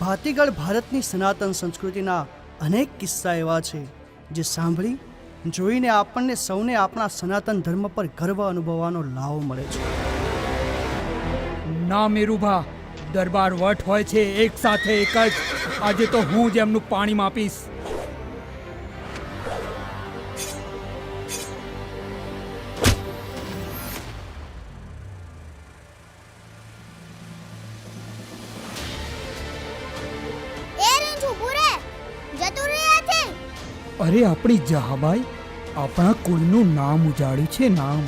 ભાતીગળ ભારતની સનાતન સંસ્કૃતિના અનેક કિસ્સા એવા છે જે સાંભળી જોઈને આપણને સૌને આપણા સનાતન ધર્મ પર ગર્વ અનુભવવાનો લાવો મળે છે. ના મેરુભા, દરબાર વટ હોય છે એક સાથે એક જ. આજે તો હું જ એમનું પાણી માપીશ. અરે આપણી જહાબાઈ, આપણા કુળનું નામ ઉજાડ્યું છે, નામ.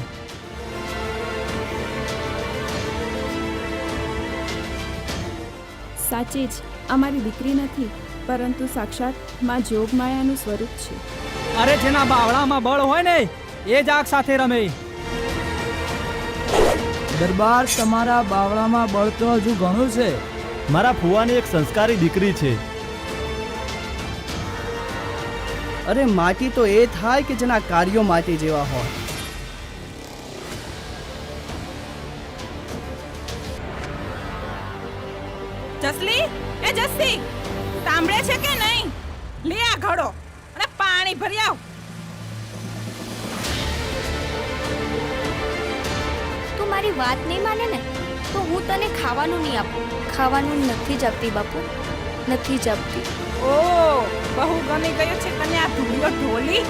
સાચી જ અમારી દીકરી નથી, પરંતુ સાક્ષાત માં જોગમાયાનું સ્વરૂપ છે. અરે જેના બાવળામાં બળ હોય ને એ જ આગ સાથે રમે. દરબાર, તમારા બાવળામાં બળ તો હજુ ઘણું છે. મારા ફુવાની એક સંસ્કારી દીકરી છે. અરે માટી તો એ થાય કે જેના કાર્યો માટી જેવા હોય. જસલી, એ જસી, સાંભળે છે કે નહીં? લે આ ઘડો અને પાણી ભરી આવ. તું મારી વાત નહીં માને ને તો હું તને ખાવાનું નહીં આપું. ખાવાનું નથી જ આપતી બાપુ, નથી જ આપતી. ઓ, બહુ ગમી ગયો છે તને આ ધૂળિયો ઢોલી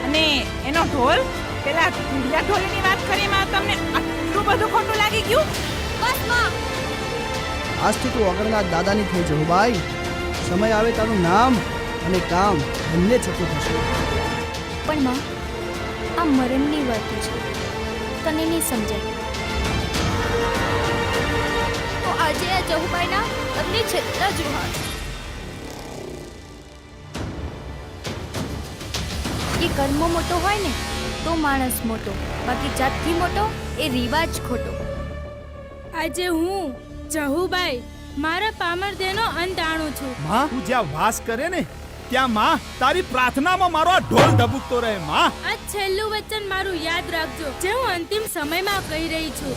અને એનો ઢોલ. પેલા ધૂળિયા ઢોલીની વાત કરીમાં તમને આટલું બધું ખોટું લાગી ગયું? બસ માં, આજથી તું અગરના દાદાની થઈ જહુબાઈ. સમય આવે તારું નામ અને કામ બંને જતું થશે. પણ માં, આ મરણની વાતો છે, તને નહીં સમજાય. તો આજે આ જહુબાઈના તમને છેલ્લા જ હાથ. એ કર્મ મોટો હોય ને તો માણસ મોટો, બાકી જાતથી મોટો એ રિવાજ ખોટો. આજે હું જહુબાઈ મારા પામરદેનો અંત આણું છું. માં, તું જ્યાં વાસ કરે ને ત્યાં માં તારી પ્રાર્થનામાં મારો આ ઢોલ ધબકતો રહે. માં, આ છેલ્લું વચન મારું યાદ રાખજો, જે હું અંતિમ સમયમાં કહી રહી છું.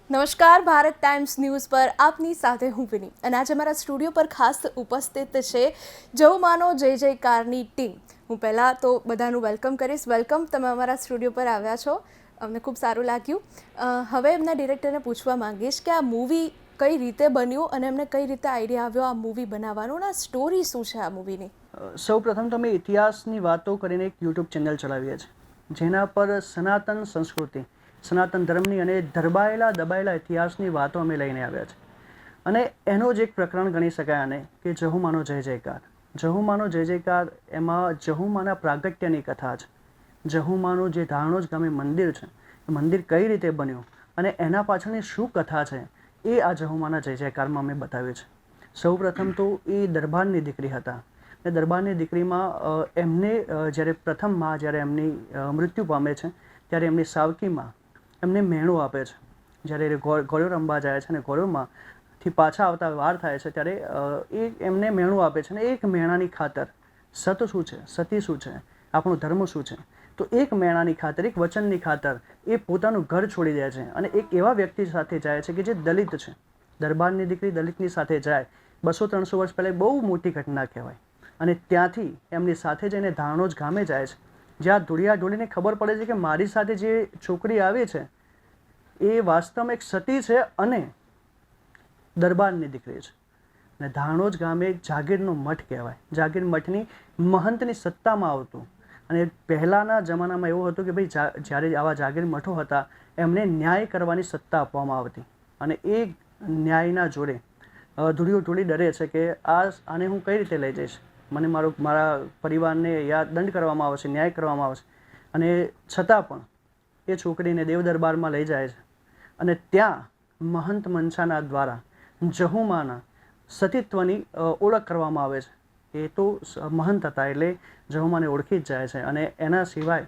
નમસ્કાર, ભારત ટાઈમ્સ ન્યૂઝ પર આપની સાથે હું વિની, અને આજે અમારા સ્ટુડિયો પર ખાસ ઉપસ્થિત છે જહુમાનો જય જયકારની ટીમ. હું પહેલાં તો બધાનું વેલકમ કરીશ. વેલકમ, તમે અમારા સ્ટુડિયો પર આવ્યા છો, અમને ખૂબ સારું લાગ્યું. હવે એમના ડિરેક્ટરને પૂછવા માંગીશ કે આ મૂવી કઈ રીતે બન્યું અને એમને કઈ રીતે આઈડિયા આવ્યો આ મૂવી બનાવવાનો, અને આ સ્ટોરી શું છે આ મૂવીની? સૌ પ્રથમ તો અમે ઇતિહાસની વાતો કરીને એક યુટ્યુબ ચેનલ ચલાવીએ છીએ, જેના પર સનાતન સંસ્કૃતિ, સનાતન ધર્મની અને દબાયેલા ઇતિહાસની વાતો અમે લઈને આવ્યા છે. અને એનો જ એક પ્રકરણ ગણી શકાય આને કે જહુમાનો જય જયકાર. જહુમાનો જય જયકાર, એમાં જહુમાના પ્રાગટ્યની કથા છે. જહુમાનું જે ધાણોજ ગામે મંદિર છે, એ મંદિર કઈ રીતે બન્યું અને એના પાછળની શું કથા છે એ આ જહુમાના જય જયકારમાં અમે બતાવ્યું છે. સૌ પ્રથમ તો એ દરબારની દીકરી હતા, અને દરબારની દીકરીમાં એમને જ્યારે પ્રથમમાં જ્યારે એમની મૃત્યુ પામે છે ત્યારે એમની સાવકીમાં એમને મેણું આપે છે. જ્યારે ગોળ્યો રમવા જાય છે અને ગોળ્યોમાંથી પાછા આવતા વાર થાય છે ત્યારે એ એમને મેણું આપે છે. અને એક મેણાની ખાતર સત શું છે, સતી શું છે, આપણો ધર્મ શું છે, તો એક મેણાની ખાતર, એક વચનની ખાતર એ પોતાનું ઘર છોડી દે છે અને એક એવા વ્યક્તિ સાથે જાય છે કે જે દલિત છે. દરબારની દીકરી દલિતની સાથે જાય, 200-300 વર્ષ પહેલાં બહુ મોટી ઘટના કહેવાય. અને ત્યાંથી એમની સાથે જઈને ધાણોજ ગામે જાય છે, જ્યાં ધૂળિયા ઢોલીને ખબર પડે છે કે મારી સાથે જે છોકરી આવી છે એ વાસ્તવમાં એક સતી છે અને દરબારની દીકરી છે. અને ધાણોજ ગામે એક જાગીરનો મઠ કહેવાય, જાગીર મઠની મહંતની સત્તામાં આવતું. અને પહેલાંના જમાનામાં એવું હતું કે ભાઈ જ્યારે આવા જાગીર મઠો હતા એમને ન્યાય કરવાની સત્તા આપવામાં આવતી. અને એ ન્યાયના જોડે ધૂળિયો ઢોલી ડરે છે કે આને હું કઈ રીતે લઈ જઈશ, મને મારા પરિવારને દંડ કરવામાં આવશે, ન્યાય કરવામાં આવશે. અને છતાં પણ એ છોકરીને દેવ દરબારમાં લઈ જાય છે અને ત્યાં મહંત મનસાના દ્વારા જહુમાના સતીત્વની ઓળખ કરવામાં આવે છે. એ તો મહંત હતા એટલે જહુમાને ઓળખી જ જાય છે. અને એના સિવાય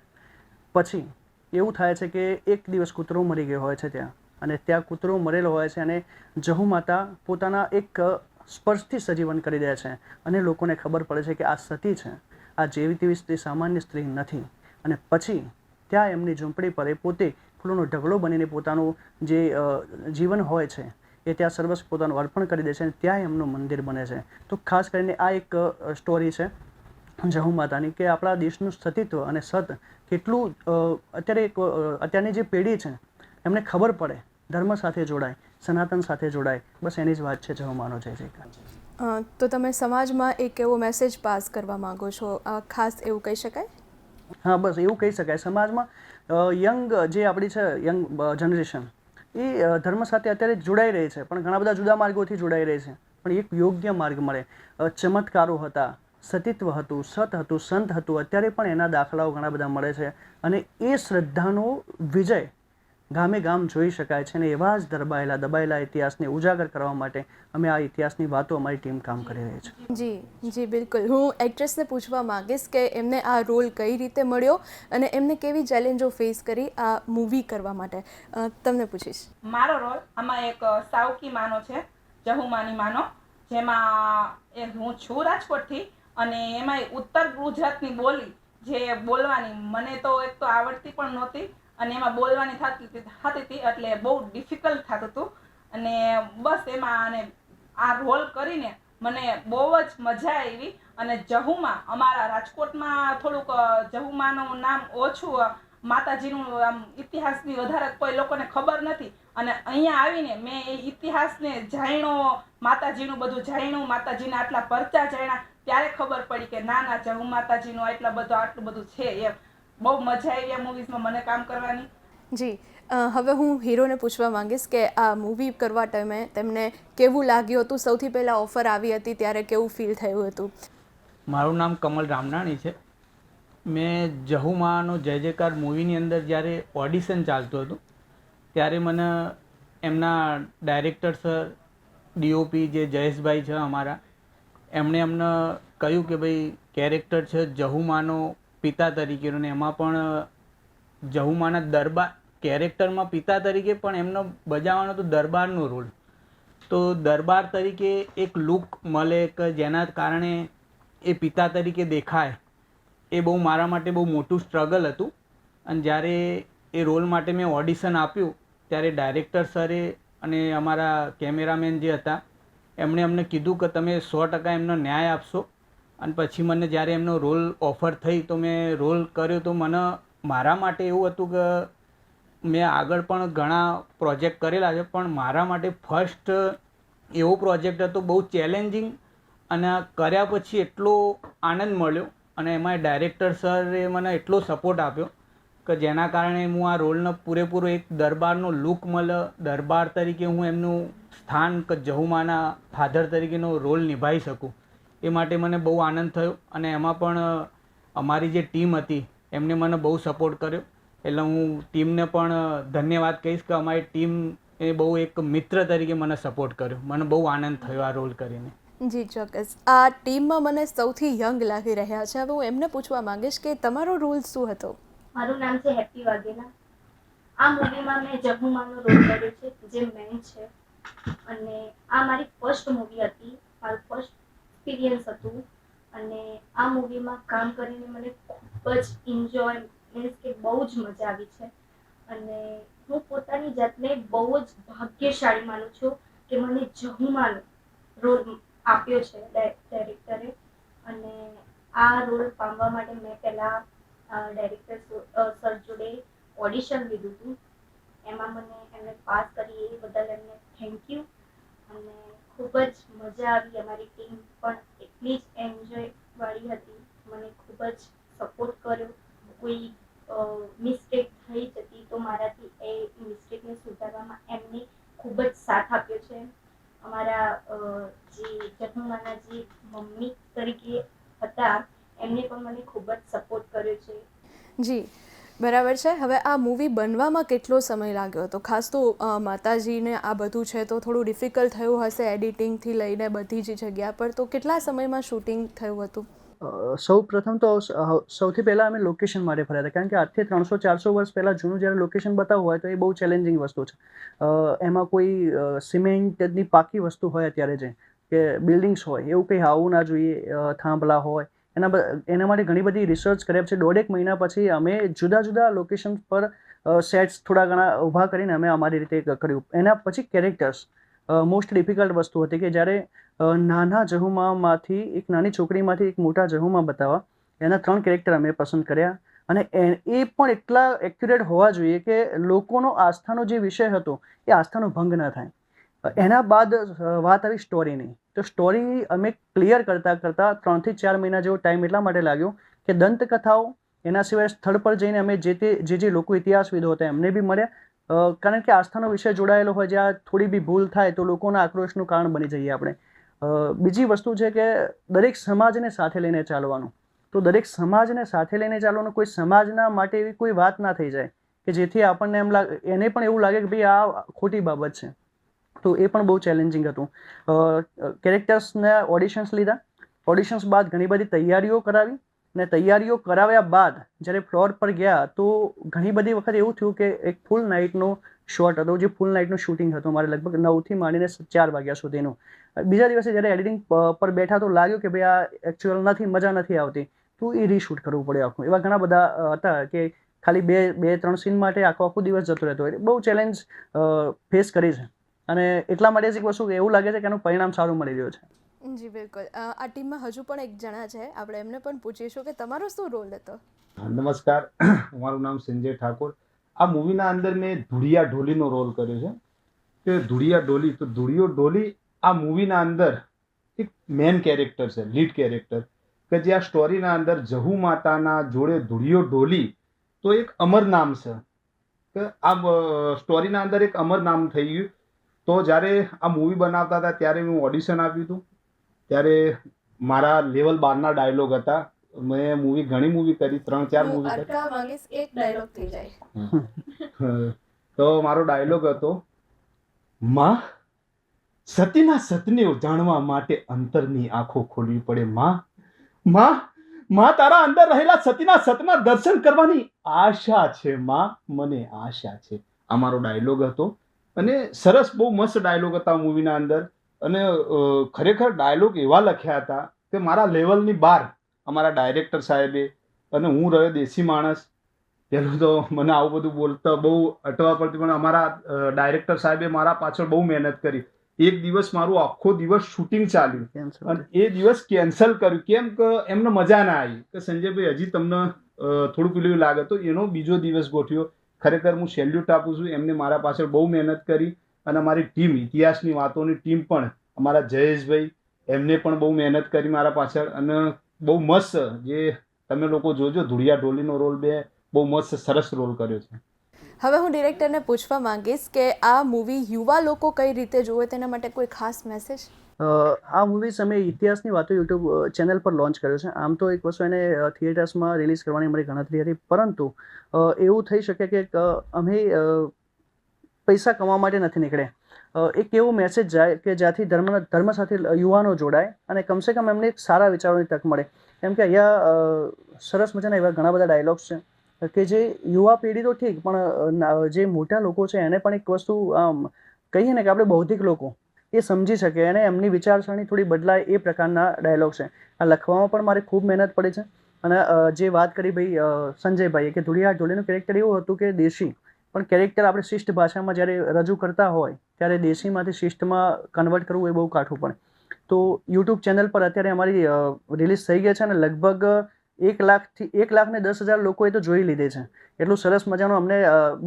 પછી એવું થાય છે કે એક દિવસ કૂતરો મરી ગયો હોય છે ત્યાં, અને ત્યાં કૂતરો મરેલો હોય છે અને જહુ માતા પોતાના એક સ્પર્શથી સજીવન કરી દે છે અને લોકોને ખબર પડે છે કે આ સતી છે, આ જેવી તેવી સ્ત્રી સામાન્ય સ્ત્રી નથી. અને પછી ત્યાં એમની ઝૂંપડી પર એ પોતે ફૂલોનો ઢગલો બનીને પોતાનું જે જીવન હોય છે એ ત્યાં સર્વસ્વ પોતાનું અર્પણ કરી દે છે અને ત્યાં એમનું મંદિર બને છે. તો ખાસ કરીને આ એક સ્ટોરી છે જહુ માતાની કે આપણા દેશનું સતીત્વ અને સત કેટલું અત્યારની જે પેઢી છે એમને ખબર પડે, ધર્મ સાથે જોડાય, સનાતન સાથે જોડાય, બસ એની જ વાત છે જહુ માનો જય જયકાર. તો તમે સમાજમાં એક એવો મેસેજ પાસ કરવા માંગો છો, ખાસ એવું કહી શકાય? હા, બસ એવું કહી શકાય. સમાજમાં યંગ જે આપણી છે યંગ જનરેશન એ ધર્મ સાથે અત્યારે જોડાઈ રહી છે, પણ ઘણા બધા જુદા માર્ગોથી જોડાઈ રહી છે. પણ એક યોગ્ય માર્ગ મળે. ચમત્કારો હતા, સતીત્વ હતું, સત હતું, સંત હતું, અત્યારે પણ એના દાખલાઓ ઘણા બધા મળે છે અને એ શ્રદ્ધાનો વિજય ગામે ગામ જોઈ શકાય છે. અને એવા જ દબાયેલા ઇતિહાસને ઉજાગર કરવા માટે અમે આ ઇતિહાસની વાતો અમારી ટીમ કામ કરી રહી છે. જી બિલકુલ. હું એક્ટ્રેસને પૂછવા માંગીશ કે એમને આ રોલ કઈ રીતે મળ્યો અને એમને કેવી ચેલેન્જો ફેસ કરી આ મૂવી કરવા માટે. તમને પૂછીશ. મારો રોલ આમાં એક સાવકી માનો છે, જહુ માની માનો, જેમાં હું છું રાજકોટથી અને એમાં ઉત્તર ગુજરાતની બોલી જે બોલવાની મને તો એક તો આવડતી પણ નહોતી અને એમાં બોલવાની થતી હતી એટલે બહુ ડિફિકલ્ટ થતું હતું. અને બસ એમાં અને આ રોલ કરીને મને બહુ જ મજા આવી. અને જહુમાં અમારા રાજકોટમાં થોડુંક જહુમાનું નામ ઓછું, માતાજીનું આમ ઇતિહાસની વધારે કોઈ લોકોને ખબર નથી અને અહીંયા આવીને મેં એ ઇતિહાસને જાણ્યો, માતાજીનું બધું જાણ્યું, માતાજીના આટલા પરચા જાણ્યા, ત્યારે ખબર પડી કે ના જહુ માતાજીનું આટલું બધું છે એમ. બહુ મજા આવી આ મૂવીઝમાં મને કામ કરવાની. જી, હવે હું હીરોને પૂછવા માંગીશ કે આ મૂવી કરવા ટાઈમે તેમને કેવું લાગ્યું હતું? સૌથી પહેલાં ઓફર આવી હતી ત્યારે કેવું ફીલ થયું હતું? મારું નામ કમલ રામનાણી છે. મેં જહુમાનો જય જયકાર મૂવીની અંદર જ્યારે ઓડિશન ચાલતું હતું ત્યારે મને એમના ડાયરેક્ટર સર, ડીઓપી જે જયેશભાઈ છે અમારા, એમણે અમને કહ્યું કે ભાઈ કેરેક્ટર છે જહુમાનો પિતા તરીકેનો ને એમાં પણ જહુમાના દરબાર કેરેક્ટરમાં પિતા તરીકે પણ એમનો બજાવવાનો તો દરબારનો રોલ. તો દરબાર તરીકે એક લુક મળે કે જેના કારણે એ પિતા તરીકે દેખાય, એ બહુ મારા માટે બહુ મોટું સ્ટ્રગલ હતું. અને જ્યારે એ રોલ માટે મેં ઓડિશન આપ્યું ત્યારે ડાયરેક્ટર સરે અને અમારા કેમેરામેન જે હતા એમણે અમને કીધું કે તમે 100% એમનો ન્યાય આપશો. અને પછી મને જ્યારે એમનો રોલ ઓફર થઈ તો મેં રોલ કર્યો. તો મને મારા માટે એવું હતું કે મેં આગળ પણ ઘણા પ્રોજેક્ટ કરેલા છે, પણ મારા માટે ફર્સ્ટ એવો પ્રોજેક્ટ હતો બહુ ચેલેન્જિંગ અને કર્યા પછી એટલો આનંદ મળ્યો. અને એમાં ડાયરેક્ટર સરે મને એટલો સપોર્ટ આપ્યો કે જેના કારણે હું આ રોલનો પૂરેપૂરો એક દરબારનો લુક મળે, દરબાર તરીકે હું એમનું સ્થાન કે જહુમાના ફાધર તરીકેનો રોલ નિભાવી શકું. એ માટે મને બહુ આનંદ થયો. અને એમાં પણ અમારી જે ટીમ હતી એમને મને બહુ સપોર્ટ કર્યો. એટલે હું ટીમને પણ ધન્યવાદ કહીશ કે અમારી ટીમ એ બહુ એક મિત્ર તરીકે મને સપોર્ટ કર્યો. મને બહુ આનંદ થયો આ રોલ કરીને. જી ચોક્કસ. આ ટીમમાં મને સૌથી યંગ લાગી રહ્યા છે. હવે હું એમને પૂછવા માંગીશ કે તમારો રોલ શું હતો? મારું નામ છે હેપી વાઘેલા. આ મૂવીમાં મેં જહુમાનો રોલ કર્યો છે જે મેન છે. અને આ મારી ફર્સ્ટ મૂવી હતી, મારું ફર્સ્ટ એક્સપિરિયન્સ હતું. અને આ મૂવીમાં કામ કરીને મને ખૂબ જ એન્જોય, મીન્સ કે બહુ જ મજા આવી છે. અને હું પોતાની જાતને બહુ જ ભાગ્યશાળી માનું છું કે મને જહુમાનો રોલ આપ્યો છે ડાયરેક્ટરે. અને આ રોલ પામવા માટે મેં પહેલાં ડાયરેક્ટર સર જોડે ઓડિશન લીધું હતું. એમાં મને એમને પાસ કરી એ બદલ એમને થેન્ક યુ. અને ખૂબ જ મજા આવી. અમારી ટીમ પણ એટલી જ એન્જોયવાળી હતી. મને ખૂબ જ સપોર્ટ કર્યો. કોઈ મિસ્ટેક થઈ જતી તો મારાથી એ મિસ્ટેકને સુધારવામાં એમને ખૂબ જ સાથ આપ્યો છે. અમારા જે જહુમાના જે મમ્મી તરીકે હતા એમને પણ મને ખૂબ જ સપોર્ટ કર્યો છે. જી બરાબર છે. હવે આ મૂવી બનવામાં કેટલો સમય લાગ્યો હતો? ખાસ તો માતાજીને આ બધું છે તો થોડું ડિફિકલ્ટ થયું હશે એડિટિંગથી લઈને બધી જ જગ્યા પર. તો કેટલા સમયમાં શૂટિંગ થયું હતું? સૌ પ્રથમ તો સૌથી પહેલાં અમે લોકેશન માટે ફર્યા હતા, કારણ કે આજથી 300-400 વર્ષ પહેલાં જૂનું જ્યારે લોકેશન બતાવવું હોય તો એ બહુ ચેલેન્જિંગ વસ્તુ છે. એમાં કોઈ સિમેન્ટની પાકી વસ્તુ હોય અત્યારે જે કે બિલ્ડિંગ્સ હોય એવું કંઈ આવવું ના જોઈએ, થાંભલા હોય, એના માટે ઘણી બધી રિસર્ચ કર્યા પછી 1.5 મહિના પછી અમે જુદા જુદા લોકેશન પર સેટ્સ થોડા ઘણા ઊભા કરીને અમે અમારી રીતે કર્યું. એના પછી કેરેક્ટર્સ મોસ્ટ ડિફિકલ્ટ વસ્તુ હતી કે જ્યારે નાના જહુમામાંથી એક નાની છોકરીમાંથી એક મોટા જહુમા બતાવવા, એના 3 કેરેક્ટર અમે પસંદ કર્યા અને એ પણ એટલા એક્યુરેટ હોવા જોઈએ કે લોકોનો આસ્થાનો જે વિષય હતો એ આસ્થાનો ભંગ ના થાય. એના બાદ વાત આવી સ્ટોરીની. તો સ્ટોરી અમે ક્લિયર કરતાં 3 થી 4 મહિના જેવો ટાઈમ એટલા માટે લાગ્યો કે દંતકથાઓ, એના સિવાય સ્થળ પર જઈને અમે જે લોકો ઇતિહાસવિદો હતા એમને બી મળ્યા, કારણ કે આસ્થાનો વિષય જોડાયેલો હોય જ્યાં થોડી બી ભૂલ થાય તો લોકોના આક્રોશનું કારણ બની જઈએ આપણે. બીજી વસ્તુ છે કે દરેક સમાજને સાથે લઈને ચાલવાનું. તો દરેક સમાજને સાથે લઈને ચાલવાનું, કોઈ સમાજના માટે એવી કોઈ વાત ના થઈ જાય કે જેથી આપણને એને પણ એવું લાગે કે ભાઈ આ ખોટી બાબત છે. તો એ પણ બહુ ચેલેન્જિંગ હતું. કેરેક્ટર્સને ઓડિશન્સ લીધા, ઓડિશન્સ બાદ ઘણી બધી તૈયારીઓ કરાવી અને તૈયારીઓ કરાવ્યા બાદ જ્યારે ફ્લોર પર ગયા તો ઘણી બધી વખત એવું થયું કે એક ફૂલ નાઇટનો શોટ હતો, જે ફૂલ નાઇટનું શૂટિંગ હતું મારે લગભગ 9થી માંડીને 4 વાગ્યા સુધીનું. બીજા દિવસે જ્યારે એડિટિંગ પર બેઠા તો લાગ્યું કે ભાઈ આ એકચ્યુઅલ નથી, મજા નથી આવતી, તો એ રીશૂટ કરવું પડ્યું આખું. એવા ઘણા બધા હતા કે ખાલી 2-3 સીન માટે આખો દિવસ જતો રહેતો. એટલે બહુ ચેલેન્જ ફેસ કરી છે અને એટલા માટે જ એક વસ્તુ એવું લાગે છે કે એનું પરિણામ સારું મળી રહ્યું છે. જી બિલકુલ. આ ટીમમાં હજુ પણ એક જણા છે, આપણે એમને પણ પૂછીશું કે તમારો શું રોલ હતો. નમસ્કાર, મારું નામ સંજય ઠાકોર. આ મૂવીના અંદર મેં ધુળિયા ઢોલીનો રોલ કર્યો છે. કે ધુળિયા ઢોલી, તો ધુળિયો ઢોલી આ મૂવીના અંદર એક મેન કેરેક્ટર છે, લીડ કેરેક્ટર, કે જે આ સ્ટોરીના અંદર જહુ માતાના જોડે ધુળિયો ઢોલી તો એક અમર નામ છે, કે આ સ્ટોરીના અંદર એક અમર નામ થઈ ગયું. તો જ્યારે આ મૂવી બનાવતા હતા ત્યારે હું ઓડિશન આપ્યું હતું, ત્યારે મારા લેવલ 12ના ડાયલોગ હતા. મેં ઘણી મૂવી કરી, 3-4 મૂવી કરી. તો મારો ડાયલોગ હતો, માં સતીના સતને જાણવા માટે અંતરની આંખો ખોલવી પડે. માં તારા અંદર રહેલા સતીના સતના દર્શન કરવાની આશા છે માં, મને આશા છે. આ મારો ડાયલોગ હતો અને સરસ, બહુ મસ્ત ડાયલોગ હતા મૂવીના અંદર. અને ખરેખર ડાયલોગ એવા લખ્યા હતા કે મારા લેવલની બહાર અમારા ડાયરેક્ટર સાહેબે, અને હું રહ્યો દેશી માણસ, પહેલું તો મને આવું બધું બોલતા બહુ અટવા પડતી, પણ અમારા ડાયરેક્ટર સાહેબે મારા પાછળ બહુ મહેનત કરી. એક દિવસ મારું આખો દિવસ શૂટિંગ ચાલ્યું અને એ દિવસ કેન્સલ કર્યું. કેમ કે એમને મજા ના આવી કે સંજયભાઈ હજી તમને થોડું પેલું લાગે, તો એનો બીજો દિવસ ગોઠવ્યો. ખરેખર હું સેલ્યુટ આપું છું એમને, મારા પાછળ બહુ મહેનત કરી. અને અમારી ટીમ, ઇતિહાસની વાતોની ટીમ પણ, અમારા જયેશભાઈ, એમને પણ બહુ મહેનત કરી મારા પાછળ. અને બહુ મસ્ત, જે તમે લોકો જોજો, ધુળિયા ઢોલીનો રોલ બહુ મસ્ત સરસ રોલ કર્યો છે. હવે હું ડિરેક્ટરને પૂછવા માંગીશ કે આ મૂવી યુવા લોકો કઈ રીતે જોવે, તેના માટે કોઈ ખાસ મેસેજ. આ મૂવીઝ અમે ઇતિહાસની વાતો યુટ્યુબ ચેનલ પર લોન્ચ કર્યો છે. આમ તો એક વસ્તુ એને થિયેટર્સમાં રિલીઝ કરવાની મારી ગણતરી હતી, પરંતુ એવું થઈ શકે કે અમે પૈસા કમાવા માટે નથી નીકળ્યા. એક એવો મેસેજ જાય કે જ્યાંથી ધર્મ સાથે યુવાનો જોડાય અને કમસે કમ એમને એક સારા વિચારોની તક મળે. કેમ કે અહીંયા સરસ મજાના એવા ઘણા બધા ડાયલોગ્સ છે કે જે યુવા પેઢી તો ઠીક, પણ જે મોટા લોકો છે એને પણ એક વસ્તુ કહીએ ને કે આપણે બૌદ્ધિક લોકો એ સમજી શકે અને એમની વિચારસરણી થોડી બદલાય એ પ્રકારના ડાયલોગ છે. આ લખવામાં પણ મારે ખૂબ મહેનત પડી છે. અને જે વાત કરી ભાઈ સંજયભાઈએ કે ધુળિયા ઢોલીનું કેરેક્ટર એવું હતું કે દેશી, પણ કેરેક્ટર આપણે શિષ્ટ ભાષામાં જ્યારે રજૂ કરતા હોય ત્યારે દેશીમાંથી શિષ્ટમાં કન્વર્ટ કરવું એ બહુ કાઠું પડે. તો યુટ્યુબ ચેનલ પર અત્યારે અમારી રિલીઝ થઈ ગઈ છે અને લગભગ 1,10,000 લોકોએ તો જોઈ લીધી છે. એટલું સરસ મજાનું અમને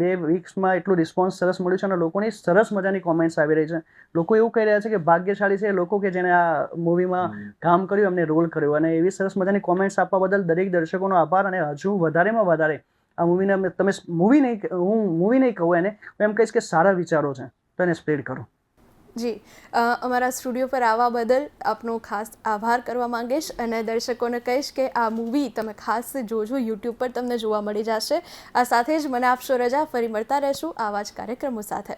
2 વીક્સમાં એટલું રિસ્પોન્સ સરસ મળ્યું છે અને લોકોની સરસ મજાની કોમેન્ટ્સ આવી રહી છે. લોકો એવું કહી રહ્યા છે કે ભાગ્યશાળી છે લોકો કે જેને આ મૂવીમાં કામ કર્યું, એમને રોલ કર્યો. અને એવી સરસ મજાની કોમેન્ટ્સ આપવા બદલ દરેક દર્શકોનો આભાર. અને હજુ વધારેમાં વધારે આ મૂવીને તમે હું મૂવી નહીં કહું, એને હું એમ કહીશ કે સારા વિચારો છે તો એને સ્પ્રેડ કરો. જી, અમારા સ્ટુડિયો પર આવવા બદલ આપનો ખાસ આભાર કરવા માંગીશ અને દર્શકોને કહીશ કે આ મૂવી તમે ખાસ જોજો, યુટ્યુબ પર તમને જોવા મળી જશે. આ સાથે જ મને આપશો રજા, ફરી મળતા રહેશું આવા જ કાર્યક્રમો સાથે.